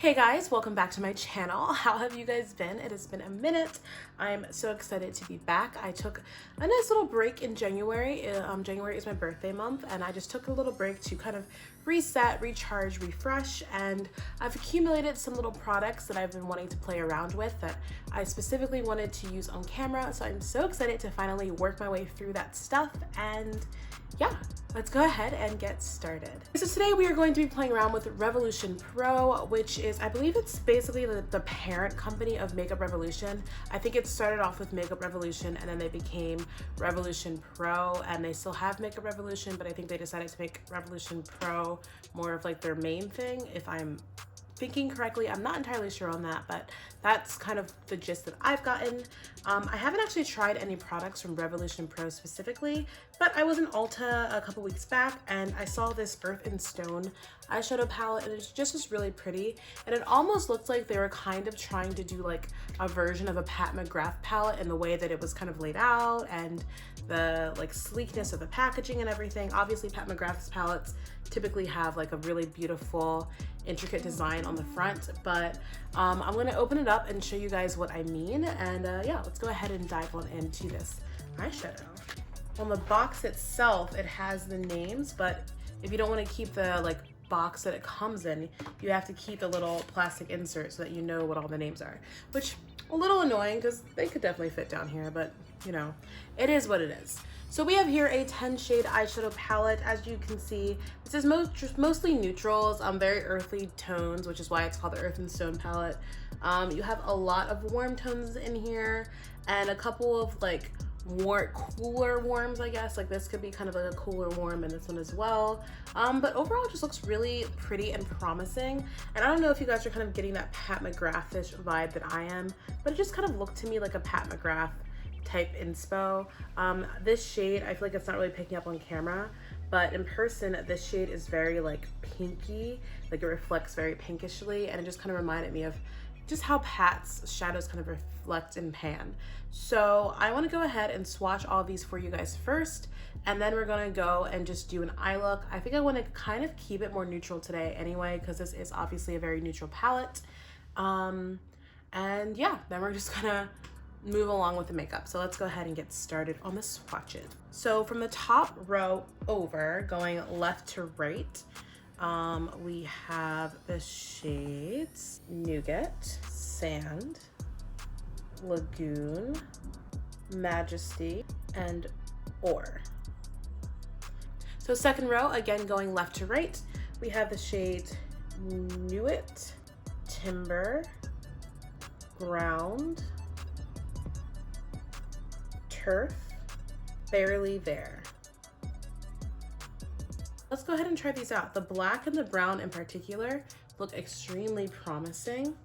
Hey guys, welcome back to my channel. How have you guys been? It has been a minute. I'm so excited to be back. I took a nice little break in January. January is my birthday month, and I just took a little break to kind of reset, recharge, refresh, and I've accumulated some little products that I've been wanting to play around with that I specifically wanted to use on camera. So I'm so excited to finally work my way through that stuff, and yeah, let's go ahead and get started. So today we are going to be playing around with Revolution Pro, which is, I believe it's basically the parent company of Makeup Revolution. I think it started off with Makeup Revolution and then they became Revolution Pro, and they still have Makeup Revolution, but I think they decided to make Revolution Pro more of like their main thing, if I'm thinking correctly. I'm not entirely sure on that, but that's kind of the gist that I've gotten. I haven't actually tried any products from Revolution Pro specifically, but I was in Ulta a couple weeks back and I saw this Earth and Stone eyeshadow palette, and it just was really pretty, and it almost looked like they were kind of trying to do like a version of a Pat McGrath palette in the way that it was kind of laid out and the like sleekness of the packaging and everything. Obviously Pat McGrath's palettes typically have like a really beautiful intricate design on the front, but I'm going to open it up and show you guys what I mean, and yeah, let's go ahead and dive on into this eyeshadow. On the box itself, it has the names, but if you don't want to keep the like box that it comes in, you have to keep the little plastic insert so that you know what all the names are, which a little annoying because they could definitely fit down here, but you know, it is what it is. So we have here a 10 shade eyeshadow palette. As you can see, this is mostly neutrals, very earthy tones, which is why it's called the Earth and Stone palette. You have a lot of warm tones in here and a couple of like more cooler warms, I guess. Like this could be kind of like a cooler warm in this one as well. But overall it just looks really pretty and promising. And I don't know if you guys are kind of getting that Pat McGrath-ish vibe that I am, but it just kind of looked to me like a Pat McGrath type inspo. This shade, I feel like it's not really picking up on camera, but in person this shade is very like pinky, like it reflects very pinkishly, and it just kind of reminded me of just how Pat's shadows kind of reflect in pan. So I want to go ahead and swatch all of these for you guys first, and then we're going to go and just do an eye look. I think I want to kind of keep it more neutral today anyway, because this is obviously a very neutral palette. And yeah, then we're just gonna move along with the makeup. So let's go ahead and get started on the swatches. So from the top row over, going left to right, we have the shades Nougat, Sand, Lagoon, Majesty, and Ore. So second row, again going left to right, we have the shades Nuit, Timber, Ground, Turf, Barely There. Let's go ahead and try these out. The black and the brown in particular look extremely promising,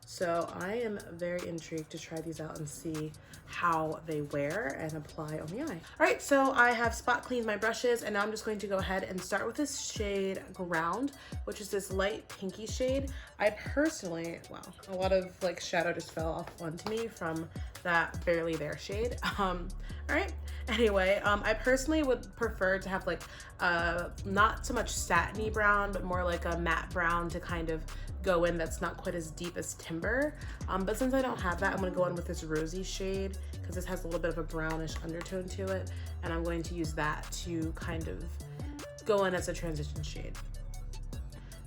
so I am very intrigued to try these out and see how they wear and apply on the eye. All right, so I have spot cleaned my brushes, and now I'm just going to go ahead and start with this shade Ground, which is this light pinky shade. I personally, wow, a lot of like shadow just fell off onto me from that Barely There shade. All right, anyway, I personally would prefer to have like not so much satiny brown, but more like a matte brown to kind of go in, that's not quite as deep as Timber. But since I don't have that, I'm gonna go in with this rosy shade because this has a little bit of a brownish undertone to it, and I'm going to use that to kind of go in as a transition shade.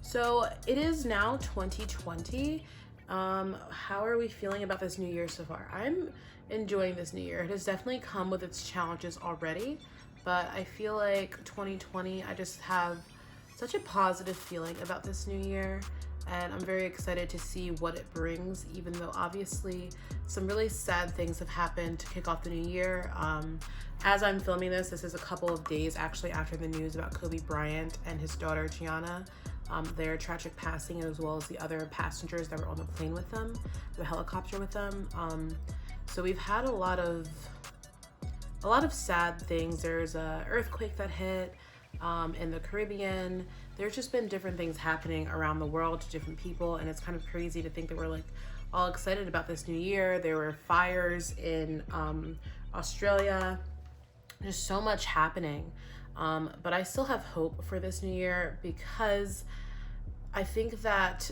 So it is now 2020. How are we feeling about this new year so far? I'm enjoying this new year. It has definitely come with its challenges already, but I feel like 2020, I just have such a positive feeling about this new year, and I'm very excited to see what it brings, even though obviously some really sad things have happened to kick off the new year. As I'm filming this is a couple of days actually after the news about Kobe Bryant and his daughter Gianna, their tragic passing, as well as the other passengers that were on the plane with them, the helicopter with them. So we've had a lot of sad things. There's a earthquake that hit in the Caribbean. There's just been different things happening around the world to different people, and it's kind of crazy to think that we're like all excited about this new year. There were fires in Australia. There's so much happening, but I still have hope for this new year because I think that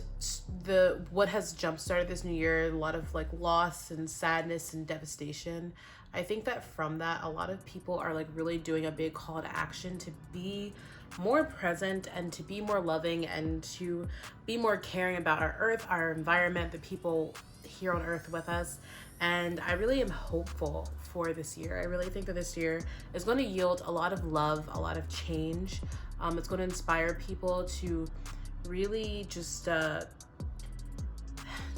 what has jump started this new year, a lot of like loss and sadness and devastation. I think that from that, a lot of people are like really doing a big call to action to be more present and to be more loving and to be more caring about our earth, our environment, the people here on earth with us. And I really am hopeful for this year. I really think that this year is going to yield a lot of love, a lot of change. It's going to inspire people to really just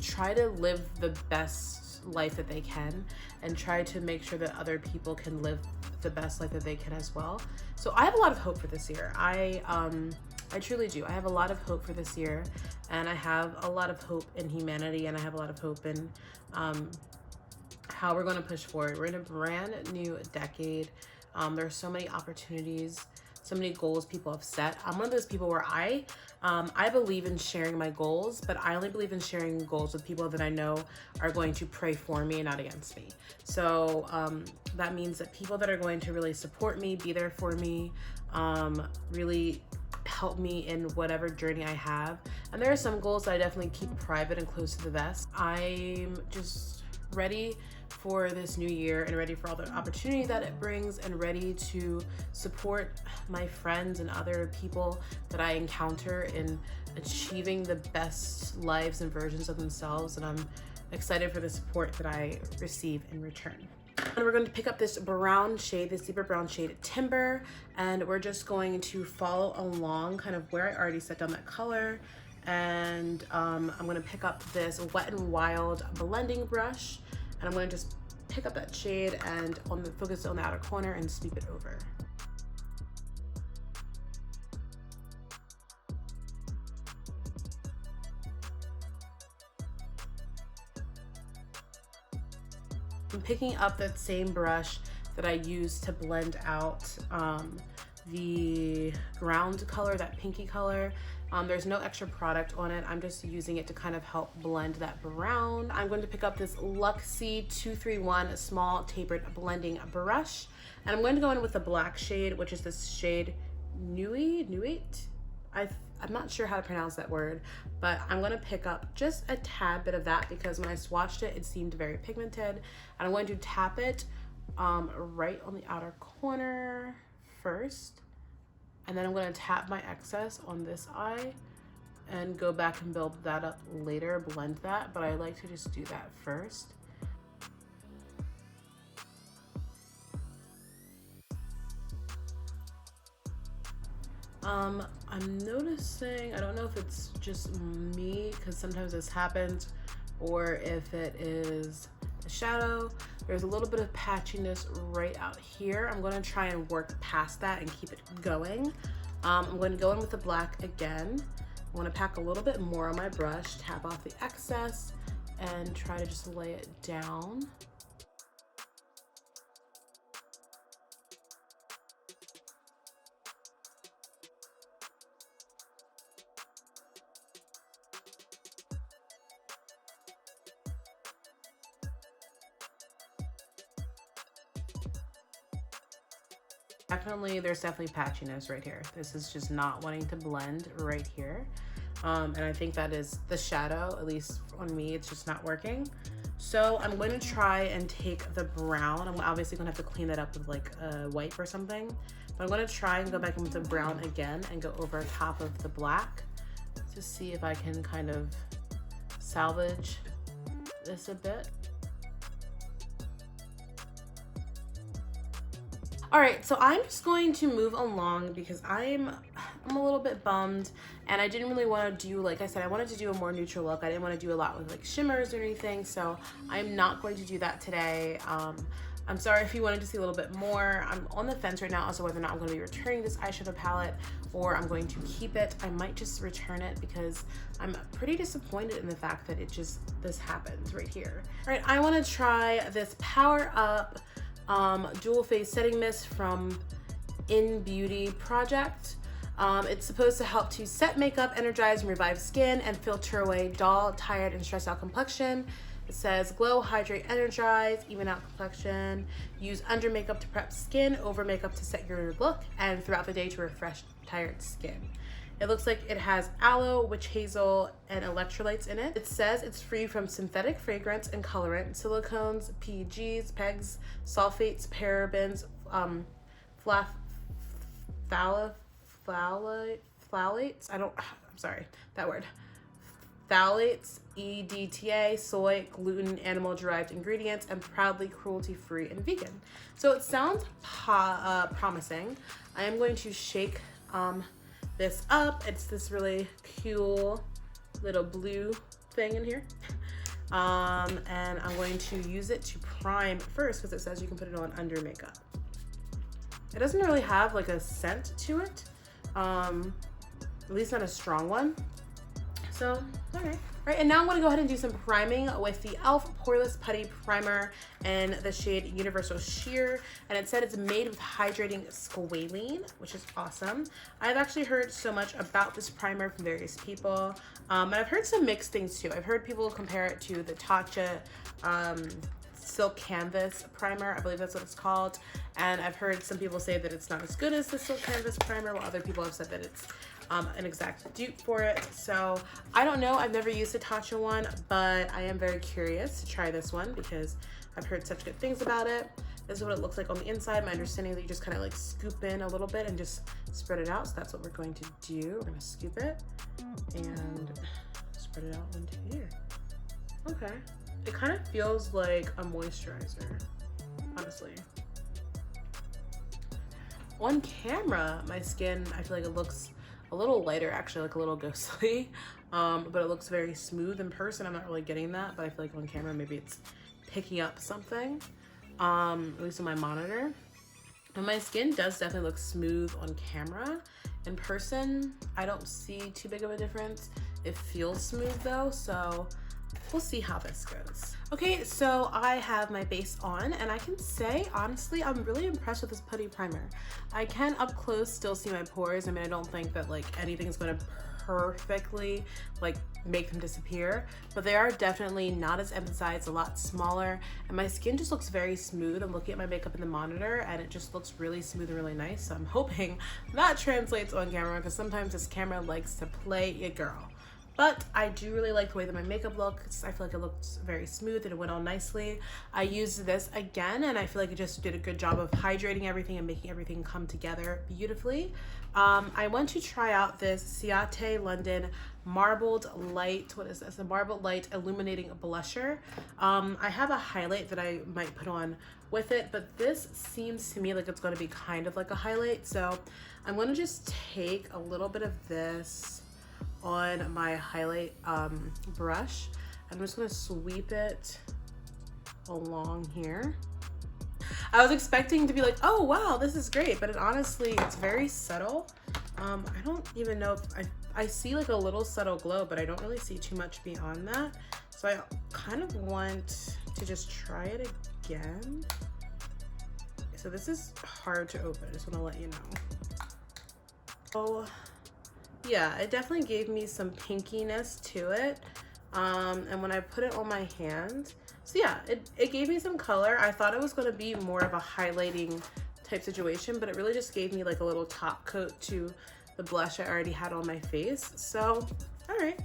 try to live the best life that they can and try to make sure that other people can live the best life that they can as well. So I have a lot of hope for this year. I truly do. I have a lot of hope for this year, and I have a lot of hope in humanity, and I have a lot of hope in how we're going to push forward. We're in a brand new decade. There are so many opportunities, so many goals people have set. I'm one of those people where I believe in sharing my goals, but I only believe in sharing goals with people that I know are going to pray for me and not against me. So that means that people that are going to really support me, be there for me, really help me in whatever journey I have. And there are some goals that I definitely keep private and close to the vest. I'm just ready for this new year and ready for all the opportunity that it brings, and ready to support my friends and other people that I encounter in achieving the best lives and versions of themselves. And I'm excited for the support that I receive in return. And we're going to pick up this brown shade, this deeper brown shade, Timber, and we're just going to follow along kind of where I already set down that color. And I'm going to pick up this Wet n Wild blending brush, and I'm going to just pick up that shade and focus on the outer corner and sweep it over. I'm picking up that same brush that I used to blend out the ground color, that pinky color. There's no extra product on it. I'm just using it to kind of help blend that brown. I'm going to pick up this Luxie 231 small tapered blending brush, and I'm going to go in with the black shade, which is this shade Nuit. I'm not sure how to pronounce that word, but I'm going to pick up just a tad bit of that because when I swatched it, it seemed very pigmented. And I'm going to tap it right on the outer corner first. And then I'm going to tap my excess on this eye and go back and build that up later, blend that. But I like to just do that first. I'm noticing, I don't know if it's just me, because sometimes this happens, or if it is the shadow. There's a little bit of patchiness right out here. I'm going to try and work past that and keep it going. I'm going to go in with the black again. I want to pack a little bit more on my brush, tap off the excess, and try to just lay it down. There's definitely patchiness right here. This is just not wanting to blend right here. And I think that is the shadow, at least on me, it's just not working. So I'm going to try and take the brown. I'm obviously gonna have to clean that up with like a wipe or something. But I'm gonna try and go back in with the brown again and go over top of the black to see if I can kind of salvage this a bit. All right, so I'm just going to move along because I'm a little bit bummed, and I didn't really want to do, like I said, I wanted to do a more neutral look. I didn't want to do a lot with like shimmers or anything, so I'm not going to do that today. I'm sorry if you wanted to see a little bit more. I'm on the fence right now as to whether or not I'm going to be returning this eyeshadow palette or I'm going to keep it. I might just return it because I'm pretty disappointed in the fact that this happens right here. All right, I want to try this Power Up dual phase setting mist from In Beauty Project. It's supposed to help to set makeup, energize and revive skin, and filter away dull, tired, and stressed out complexion. It says glow, hydrate, energize, even out complexion. Use under makeup to prep skin, over makeup to set your look, and throughout the day to refresh tired skin. It looks like it has aloe, witch hazel, and electrolytes in it. It says it's free from synthetic fragrance and colorant, silicones, PEGs, PEGs, sulfates, parabens, phthalates. I'm sorry, that word. Phthalates, EDTA, soy, gluten, animal-derived ingredients, and proudly cruelty-free and vegan. So it sounds promising. I am going to shake this up. It's this really cool little blue thing in here. And I'm going to use it to prime first because it says you can put it on under makeup. It doesn't really have like a scent to it, at least not a strong one. So, okay. All right, and now I'm gonna go ahead and do some priming with the e.l.f. Poreless Putty Primer in the shade Universal Sheer. And it said it's made with hydrating squalene, which is awesome. I've actually heard so much about this primer from various people. And I've heard some mixed things too. I've heard people compare it to the Tatcha Silk Canvas Primer, I believe that's what it's called. And I've heard some people say that it's not as good as the Silk Canvas Primer, while other people have said that it's an exact dupe for it. So I don't know, I've never used a Tatcha one, but I am very curious to try this one because I've heard such good things about it. This is what it looks like on the inside. My understanding is that you just kind of like scoop in a little bit and just spread it out. So that's what we're going to do. We're gonna scoop it and spread it out into here. Okay. It kind of feels like a moisturizer, honestly. On camera, my skin, I feel like it looks a little lighter, actually, like a little ghostly, but it looks very smooth in person. I'm not really getting that, but I feel like on camera, maybe it's picking up something, at least on my monitor. And my skin does definitely look smooth on camera. In person, I don't see too big of a difference. It feels smooth though, so we'll see how this goes. Okay, so I have my base on, and I can say, honestly, I'm really impressed with this putty primer. I can up close still see my pores. I mean, I don't think that like anything's gonna perfectly like make them disappear, but they are definitely not as emphasized, a lot smaller, and my skin just looks very smooth. I'm looking at my makeup in the monitor and it just looks really smooth and really nice. So I'm hoping that translates on camera, because sometimes this camera likes to play your girl. But I do really like the way that my makeup looks. I feel like it looks very smooth and it went on nicely. I used this again and I feel like it just did a good job of hydrating everything and making everything come together beautifully. I went to try out this Ciate London Marbled Light, what is this? A Marbled Light Illuminating Blusher. I have a highlight that I might put on with it, but this seems to me like it's gonna be kind of like a highlight. So I'm gonna just take a little bit of this on my highlight brush. I'm just gonna sweep it along here. I was expecting to be like, oh wow, this is great, but honestly, it's very subtle. I don't even know if I see like a little subtle glow, but I don't really see too much beyond that. So I kind of want to just try it again. So this is hard to open, I just wanna let you know. Oh, yeah, it definitely gave me some pinkiness to it. And when I put it on my hand, so yeah, it gave me some color. I thought it was gonna be more of a highlighting type situation, but it really just gave me like a little top coat to the blush I already had on my face. So, all right,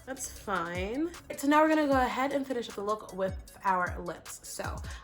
that's fine. So now we're gonna go ahead and finish up the look with our lips. So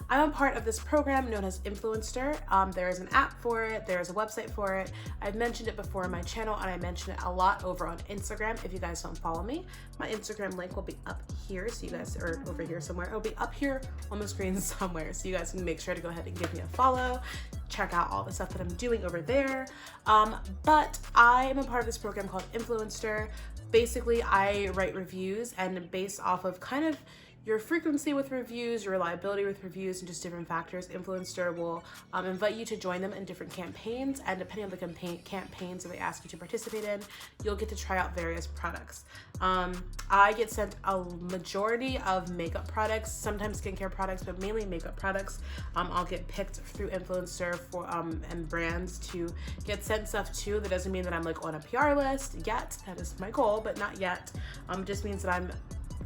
I'm a part of this program known as Influencer. There is an app for it, there's a website for it. I've mentioned it before on my channel, and I mention it a lot over on Instagram. If you guys don't follow me, my Instagram link will be up here, so you guys are over here somewhere. It'll be up here on the screen somewhere, so you guys can make sure to go ahead and give me a follow. Check out all the stuff that I'm doing over there. But I am a part of this program called Influencer. Basically, I write reviews, and based off of kind of your frequency with reviews, your reliability with reviews, and just different factors, Influencer will invite you to join them in different campaigns, and depending on the campaigns that they ask you to participate in, you'll get to try out various products. I get sent a majority of makeup products, sometimes skincare products, but mainly makeup products. I'll get picked through Influencer for and brands to get sent stuff to. That doesn't mean that I'm like on a PR list yet. That is my goal, but not yet. It just means that I'm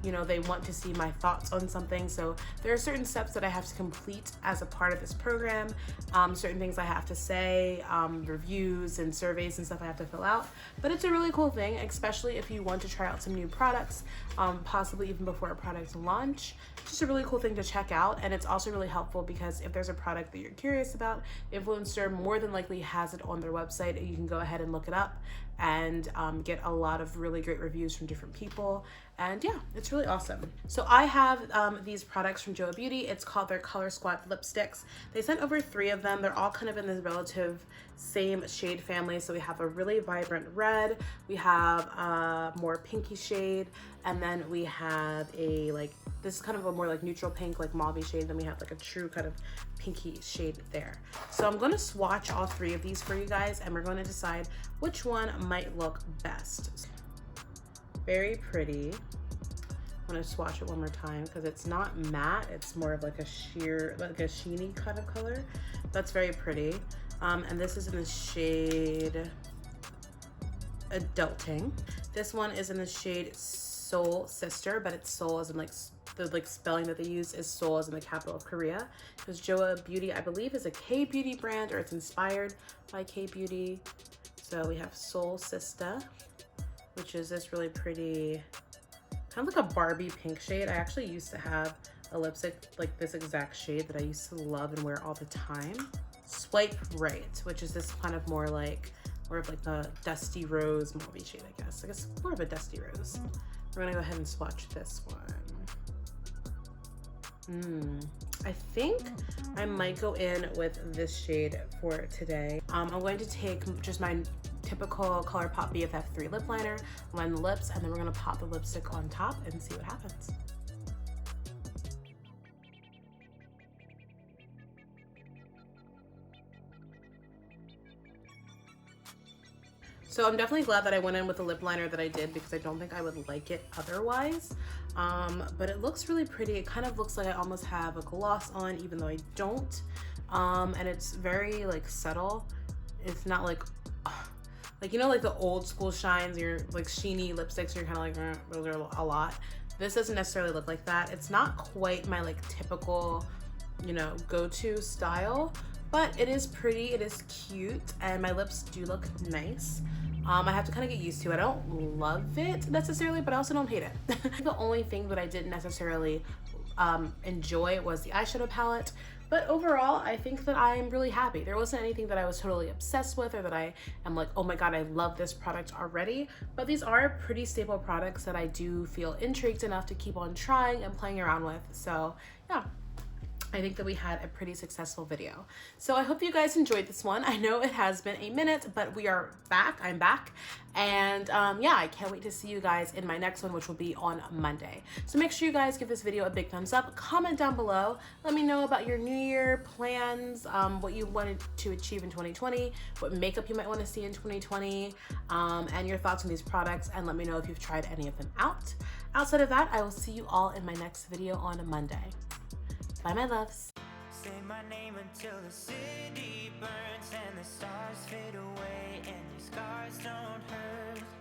you know, they want to see my thoughts on something. So there are certain steps that I have to complete as a part of this program, certain things I have to say, reviews and surveys and stuff I have to fill out. But it's a really cool thing, especially if you want to try out some new products, possibly even before a product launch. Just a really cool thing to check out. And it's also really helpful because if there's a product that you're curious about, influencer more than likely has it on their website. You can go ahead and look it up and get a lot of really great reviews from different people. And yeah, it's really awesome. So I have these products from Joa Beauty. It's called their Color Squad lipsticks. They sent over 3 of them. They're all kind of in the relative same shade family. So we have a really vibrant red, we have a more pinky shade, and then we have a this is kind of a more like neutral pink, like mauve shade. Then we have like a true kind of pinky shade there. So I'm going to swatch all 3 of these for you guys, and we're going to decide which one might look best. Very pretty. I'm going to swatch it one more time because it's not matte. It's more of like a sheer, like a sheeny kind of color. That's very pretty. And this is in the shade Adulting. This one is in the shade Soul Sister, but it's Soul as in like the spelling that they use is Seoul as in the capital of Korea. Because Joa Beauty, I believe, is a K-beauty brand, or it's inspired by K-beauty. So we have Soul Sister, which is this really pretty, kind of like a Barbie pink shade. I actually used to have a lipstick like this exact shade that I used to love and wear all the time. Swipe Right, which is this kind of more of like a dusty rose mauve shade, I guess. I guess more of a dusty rose. We're gonna go ahead and swatch this one. I think I might go in with this shade for today. I'm going to take just my typical ColourPop BFF 3 lip liner, line the lips, and then we're gonna pop the lipstick on top and see what happens. So I'm definitely glad that I went in with the lip liner that I did, because I don't think I would like it otherwise. But it looks really pretty. It kind of looks like I almost have a gloss on, even though I don't. And it's very like subtle. It's not like you know, like the old school shines, your like sheeny lipsticks, you're kind of like, those are a lot. This doesn't necessarily look like that. It's not quite my like typical, you know, go-to style, but it is pretty, it is cute, and my lips do look nice. I have to kind of get used to it. I don't love it necessarily, but I also don't hate it. The only thing that I didn't necessarily enjoy was the eyeshadow palette, but overall I think that I'm really happy. There wasn't anything that I was totally obsessed with or that I am like, oh my god, I love this product already, but these are pretty staple products that I do feel intrigued enough to keep on trying and playing around with. So yeah, I think that we had a pretty successful video. So I hope you guys enjoyed this one. I know it has been a minute, but we are back. I'm back. And yeah, I can't wait to see you guys in my next one, which will be on Monday. So make sure you guys give this video a big thumbs up. Comment down below. Let me know about your New Year plans, what you wanted to achieve in 2020, what makeup you might want to see in 2020, and your thoughts on these products. And let me know if you've tried any of them out. Outside of that, I will see you all in my next video on Monday. Bye, my loves. Say my name until the city burns and the stars fade away and your scars don't hurt.